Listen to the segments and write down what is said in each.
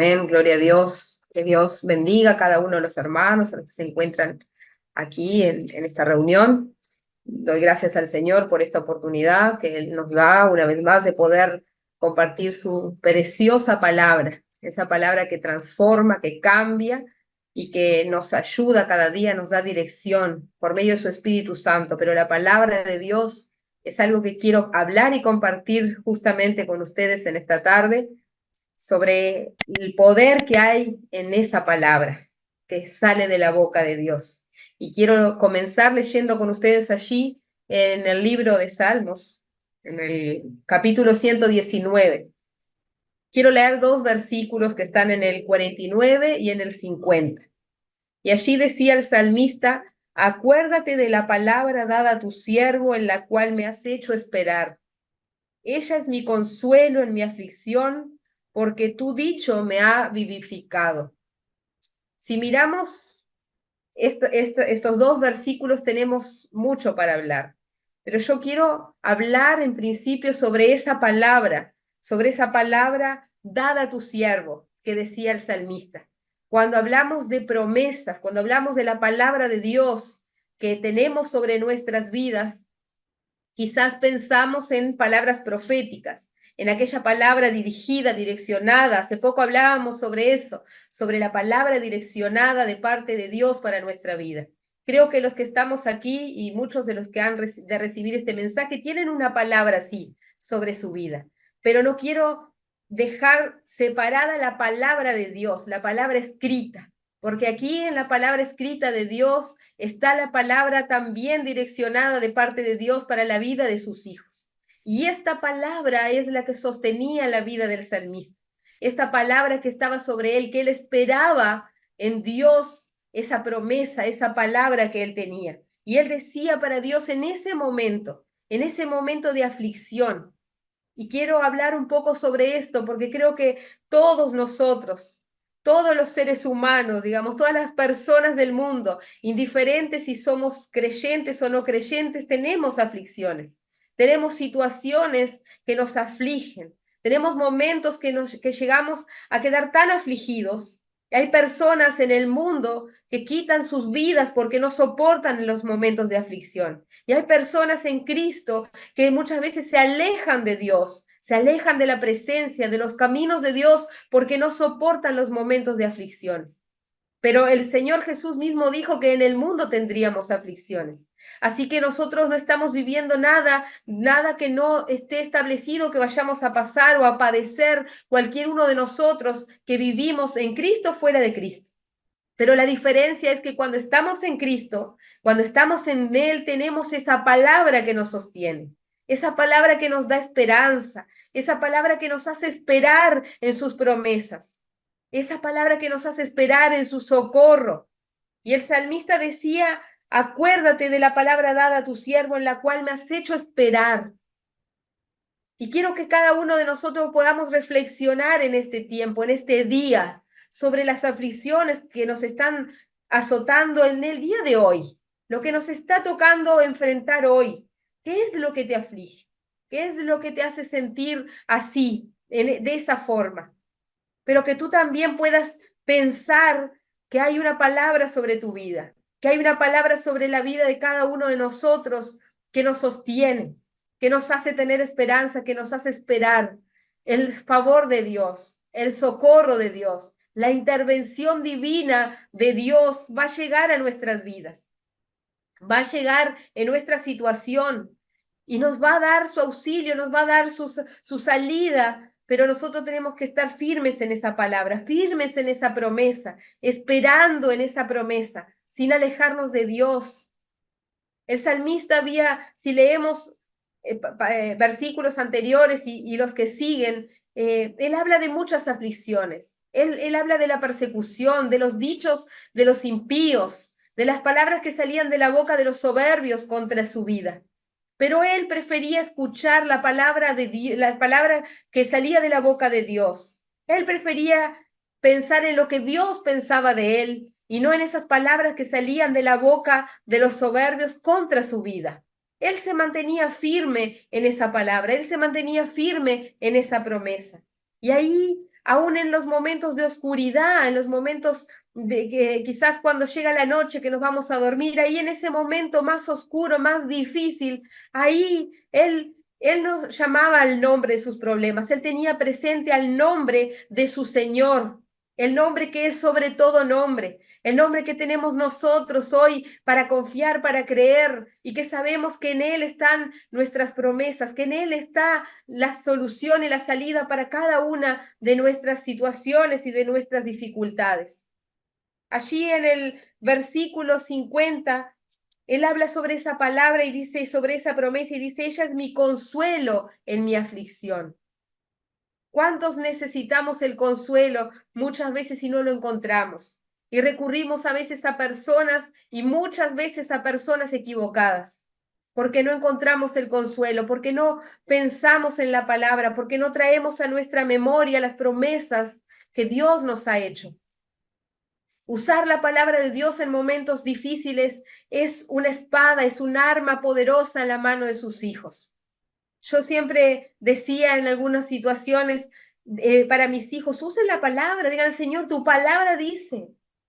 Amén, gloria a Dios. Que Dios bendiga a cada uno de los hermanos, a los que se encuentran aquí en esta reunión. Doy gracias al Señor por esta oportunidad que Él nos da una vez más de poder compartir su preciosa palabra, esa palabra que transforma, que cambia y que nos ayuda cada día, nos da dirección por medio de su Espíritu Santo. Pero la palabra de Dios es algo que quiero hablar y compartir justamente con ustedes en esta tarde, sobre el poder que hay en esa palabra que sale de la boca de Dios. Y quiero comenzar leyendo con ustedes allí en el libro de Salmos, en el capítulo 119. Quiero leer dos versículos que están en el 49 y en el 50. Y allí decía el salmista: acuérdate de la palabra dada a tu siervo, en la cual me has hecho esperar. Ella es mi consuelo en mi aflicción, porque tu dicho me ha vivificado. Si miramos estos dos versículos, tenemos mucho para hablar, pero yo quiero hablar en principio sobre esa palabra dada a tu siervo, que decía el salmista. Cuando hablamos de promesas, cuando hablamos de la palabra de Dios que tenemos sobre nuestras vidas, quizás pensamos en palabras proféticas, en aquella palabra dirigida, direccionada. Hace poco hablábamos sobre eso, sobre la palabra direccionada de parte de Dios para nuestra vida. Creo que los que estamos aquí y muchos de los que han de recibir este mensaje tienen una palabra así sobre su vida, pero no quiero dejar separada la palabra de Dios, la palabra escrita, porque aquí en la palabra escrita de Dios está la palabra también direccionada de parte de Dios para la vida de sus hijos. Y esta palabra es la que sostenía la vida del salmista. Esta palabra que estaba sobre él, que él esperaba en Dios, esa promesa, esa palabra que él tenía. Y él decía para Dios en ese momento de aflicción. Y quiero hablar un poco sobre esto, porque creo que todos nosotros, todos los seres humanos, digamos, todas las personas del mundo, indiferentes si somos creyentes o no creyentes, tenemos aflicciones, tenemos situaciones que nos afligen, tenemos momentos que llegamos a quedar tan afligidos. Hay personas en el mundo que quitan sus vidas porque no soportan los momentos de aflicción. Y hay personas en Cristo que muchas veces se alejan de Dios, se alejan de la presencia, de los caminos de Dios, porque no soportan los momentos de aflicciones. Pero el Señor Jesús mismo dijo que en el mundo tendríamos aflicciones. Así que nosotros no estamos viviendo nada que no esté establecido que vayamos a pasar o a padecer cualquier uno de nosotros que vivimos en Cristo, fuera de Cristo. Pero la diferencia es que cuando estamos en Cristo, cuando estamos en Él, tenemos esa palabra que nos sostiene, esa palabra que nos da esperanza, esa palabra que nos hace esperar en sus promesas, esa palabra que nos hace esperar en su socorro. Y el salmista decía: acuérdate de la palabra dada a tu siervo, en la cual me has hecho esperar. Y quiero que cada uno de nosotros podamos reflexionar en este tiempo, en este día, sobre las aflicciones que nos están azotando en el día de hoy, lo que nos está tocando enfrentar hoy. ¿Qué es lo que te aflige? ¿Qué es lo que te hace sentir así, de esa forma? Pero que tú también puedas pensar que hay una palabra sobre tu vida, que hay una palabra sobre la vida de cada uno de nosotros que nos sostiene, que nos hace tener esperanza, que nos hace esperar el favor de Dios, el socorro de Dios, la intervención divina de Dios va a llegar a nuestras vidas, va a llegar en nuestra situación y nos va a dar su auxilio, nos va a dar su salida, pero nosotros tenemos que estar firmes en esa palabra, firmes en esa promesa, esperando en esa promesa, sin alejarnos de Dios. El salmista si leemos versículos anteriores y los que siguen, él habla de muchas aflicciones. Él habla de la persecución, de los dichos de los impíos, de las palabras que salían de la boca de los soberbios contra su vida. Pero él prefería escuchar la palabra que salía de la boca de Dios. Él prefería pensar en lo que Dios pensaba de él y no en esas palabras que salían de la boca de los soberbios contra su vida. Él se mantenía firme en esa palabra, él se mantenía firme en esa promesa. Y ahí aún en los momentos de oscuridad, en los momentos de que quizás cuando llega la noche que nos vamos a dormir, ahí en ese momento más oscuro, más difícil, ahí él no llamaba al nombre de sus problemas, él tenía presente al nombre de su Señor, el nombre que es sobre todo nombre, el nombre que tenemos nosotros hoy para confiar, para creer y que sabemos que en Él están nuestras promesas, que en Él está la solución y la salida para cada una de nuestras situaciones y de nuestras dificultades. Allí en el versículo 50, Él habla sobre esa palabra y dice sobre esa promesa y dice, ella es mi consuelo en mi aflicción. ¿Cuántos necesitamos el consuelo muchas veces y no lo encontramos? Y recurrimos a veces a personas y muchas veces a personas equivocadas, porque no encontramos el consuelo, porque no pensamos en la palabra, porque no traemos a nuestra memoria las promesas que Dios nos ha hecho. Usar la palabra de Dios en momentos difíciles es una espada, es un arma poderosa en la mano de sus hijos. Yo siempre decía en algunas situaciones para mis hijos, usen la palabra, digan, Señor, tu palabra dice.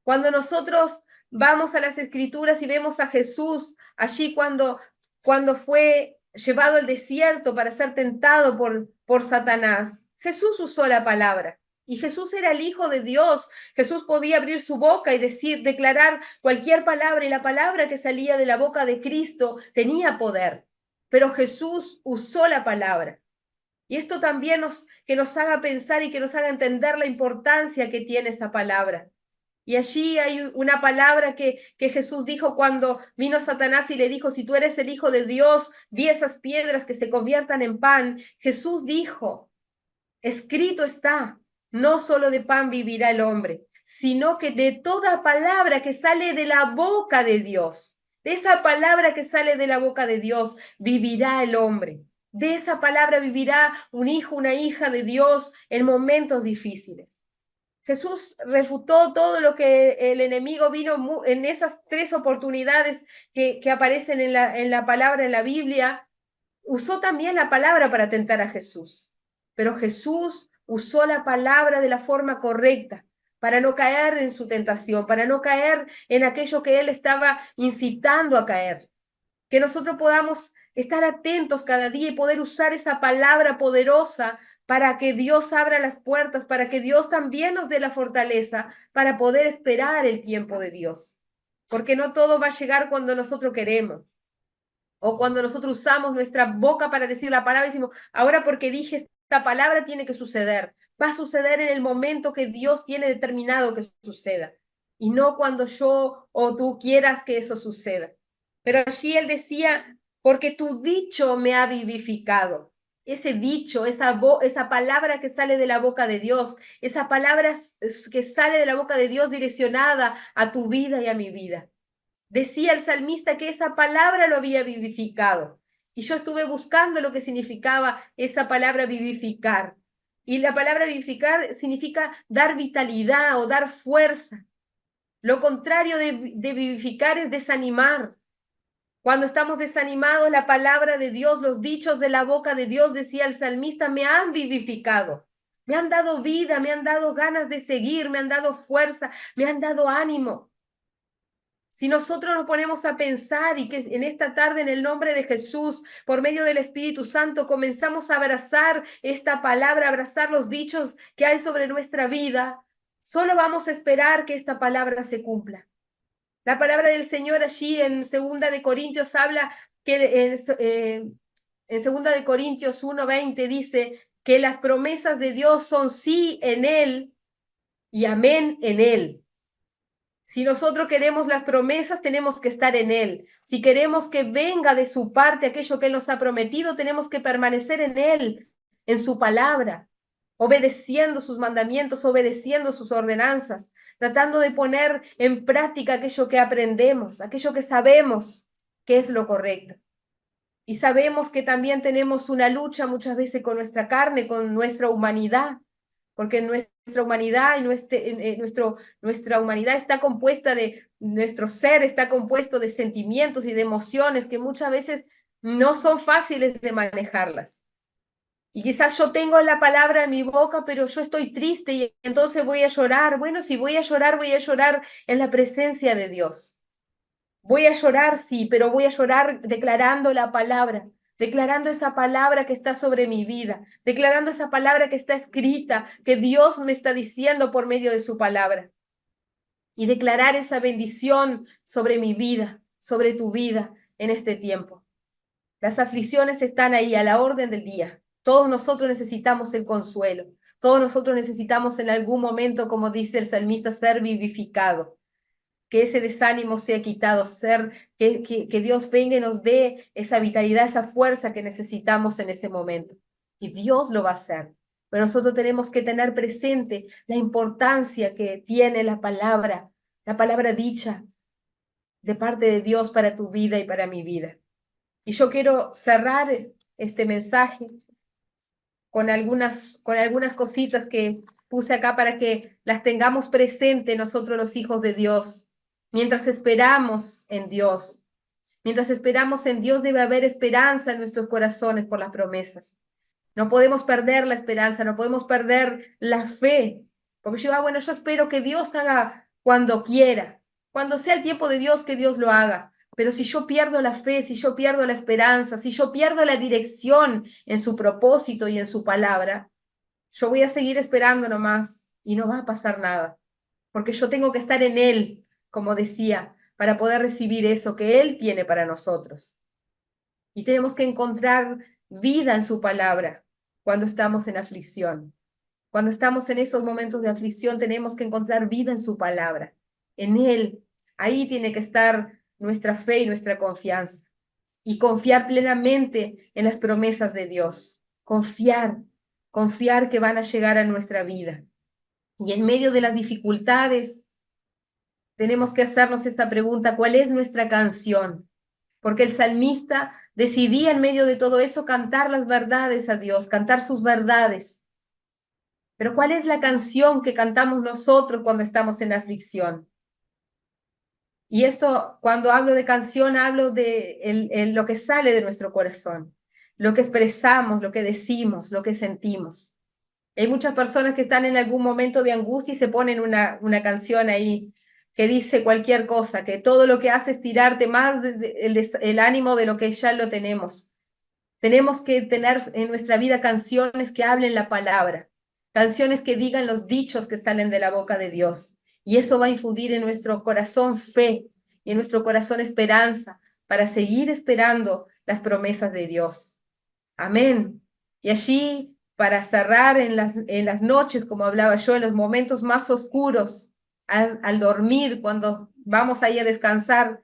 Cuando nosotros vamos a las escrituras y vemos a Jesús allí cuando fue llevado al desierto para ser tentado por Satanás, Jesús usó la palabra. Y Jesús era el Hijo de Dios. Jesús podía abrir su boca y declarar cualquier palabra, y la palabra que salía de la boca de Cristo tenía poder. Pero Jesús usó la palabra. Y esto también que nos haga pensar y que nos haga entender la importancia que tiene esa palabra. Y allí hay una palabra que Jesús dijo cuando vino Satanás y le dijo, si tú eres el Hijo de Dios, di esas piedras que se conviertan en pan. Jesús dijo, escrito está, no solo de pan vivirá el hombre, sino que de toda palabra que sale de la boca de Dios. De esa palabra que sale de la boca de Dios vivirá el hombre. De esa palabra vivirá un hijo, una hija de Dios en momentos difíciles. Jesús refutó todo lo que el enemigo vino en esas tres oportunidades que aparecen en la palabra, en la Biblia. Usó también la palabra para tentar a Jesús, pero Jesús usó la palabra de la forma correcta para no caer en su tentación, para no caer en aquello que él estaba incitando a caer. Que nosotros podamos estar atentos cada día y poder usar esa palabra poderosa para que Dios abra las puertas, para que Dios también nos dé la fortaleza para poder esperar el tiempo de Dios. Porque no todo va a llegar cuando nosotros queremos. O cuando nosotros usamos nuestra boca para decir la palabra, decimos, ahora porque dije esta palabra tiene que suceder. Va a suceder en el momento que Dios tiene determinado que suceda. Y no cuando yo o tú quieras que eso suceda. Pero allí él decía, porque tu dicho me ha vivificado. Ese dicho, esa palabra que sale de la boca de Dios, esa palabra que sale de la boca de Dios direccionada a tu vida y a mi vida. Decía el salmista que esa palabra lo había vivificado. Y yo estuve buscando lo que significaba esa palabra vivificar. Y la palabra vivificar significa dar vitalidad o dar fuerza. Lo contrario de vivificar es desanimar. Cuando estamos desanimados, la palabra de Dios, los dichos de la boca de Dios, decía el salmista, me han vivificado. Me han dado vida, me han dado ganas de seguir, me han dado fuerza, me han dado ánimo. Si nosotros nos ponemos a pensar y que en esta tarde en el nombre de Jesús, por medio del Espíritu Santo, comenzamos a abrazar esta palabra, abrazar los dichos que hay sobre nuestra vida, solo vamos a esperar que esta palabra se cumpla. La palabra del Señor allí en 2 habla que en 2 1:20 dice que las promesas de Dios son sí en Él y amén en Él. Si nosotros queremos las promesas, tenemos que estar en Él. Si queremos que venga de su parte aquello que Él nos ha prometido, tenemos que permanecer en Él, en su palabra, obedeciendo sus mandamientos, obedeciendo sus ordenanzas, tratando de poner en práctica aquello que aprendemos, aquello que sabemos que es lo correcto. Y sabemos que también tenemos una lucha muchas veces con nuestra carne, con nuestra humanidad, porque nuestra humanidad y nuestra humanidad está compuesta nuestro ser está compuesto de sentimientos y de emociones que muchas veces no son fáciles de manejarlas. Y quizás yo tengo la palabra en mi boca, pero yo estoy triste y entonces voy a llorar. Bueno, si voy a llorar en la presencia de Dios. Voy a llorar, sí, pero voy a llorar declarando la palabra, declarando esa palabra que está sobre mi vida, declarando esa palabra que está escrita, que Dios me está diciendo por medio de su palabra. Y declarar esa bendición sobre mi vida, sobre tu vida en este tiempo. Las aflicciones están ahí a la orden del día. Todos nosotros necesitamos el consuelo. Todos nosotros necesitamos en algún momento, como dice el salmista, ser vivificado. Que ese desánimo sea quitado, que Dios venga y nos dé esa vitalidad, esa fuerza que necesitamos en ese momento. Y Dios lo va a hacer. Pero nosotros tenemos que tener presente la importancia que tiene la palabra dicha de parte de Dios para tu vida y para mi vida. Y yo quiero cerrar este mensaje con algunas cositas que puse acá para que las tengamos presente nosotros los hijos de Dios. Mientras esperamos en Dios, mientras esperamos en Dios debe haber esperanza en nuestros corazones por las promesas. No podemos perder la esperanza, no podemos perder la fe, porque bueno, yo espero que Dios haga cuando quiera, cuando sea el tiempo de Dios, que Dios lo haga. Pero si yo pierdo la fe, si yo pierdo la esperanza, si yo pierdo la dirección en su propósito y en su palabra, yo voy a seguir esperando nomás y no va a pasar nada, porque yo tengo que estar en Él, como decía, para poder recibir eso que Él tiene para nosotros. Y tenemos que encontrar vida en su palabra cuando estamos en aflicción. Cuando estamos en esos momentos de aflicción, tenemos que encontrar vida en su palabra, en Él. Ahí tiene que estar nuestra fe y nuestra confianza. Y confiar plenamente en las promesas de Dios. Confiar que van a llegar a nuestra vida. Y en medio de las dificultades, tenemos que hacernos esta pregunta: ¿cuál es nuestra canción? Porque el salmista decidía en medio de todo eso cantar las verdades a Dios, cantar sus verdades. Pero ¿cuál es la canción que cantamos nosotros cuando estamos en aflicción? Y esto, cuando hablo de canción, hablo de lo que sale de nuestro corazón, lo que expresamos, lo que decimos, lo que sentimos. Hay muchas personas que están en algún momento de angustia y se ponen una canción ahí que dice cualquier cosa, que todo lo que hace es tirarte más el ánimo de lo que ya lo tenemos. Tenemos que tener en nuestra vida canciones que hablen la palabra, canciones que digan los dichos que salen de la boca de Dios. Y eso va a infundir en nuestro corazón fe y en nuestro corazón esperanza para seguir esperando las promesas de Dios. Amén. Y allí, para cerrar en las noches, como hablaba yo, en los momentos más oscuros, al dormir, cuando vamos ahí a descansar,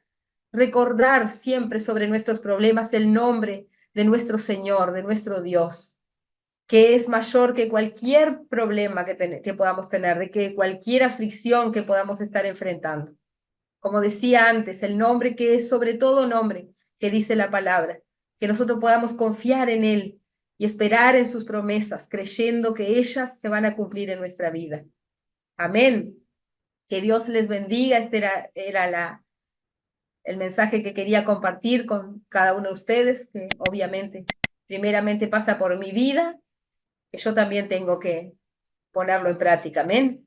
recordar siempre sobre nuestros problemas el nombre de nuestro Señor, de nuestro Dios, que es mayor que cualquier problema que podamos tener, de que cualquier aflicción que podamos estar enfrentando. Como decía antes, el nombre que es sobre todo nombre, que dice la palabra, que nosotros podamos confiar en Él y esperar en sus promesas, creyendo que ellas se van a cumplir en nuestra vida. Amén. Que Dios les bendiga. Este era el mensaje que quería compartir con cada uno de ustedes, que obviamente primeramente pasa por mi vida, que yo también tengo que ponerlo en práctica. Amén.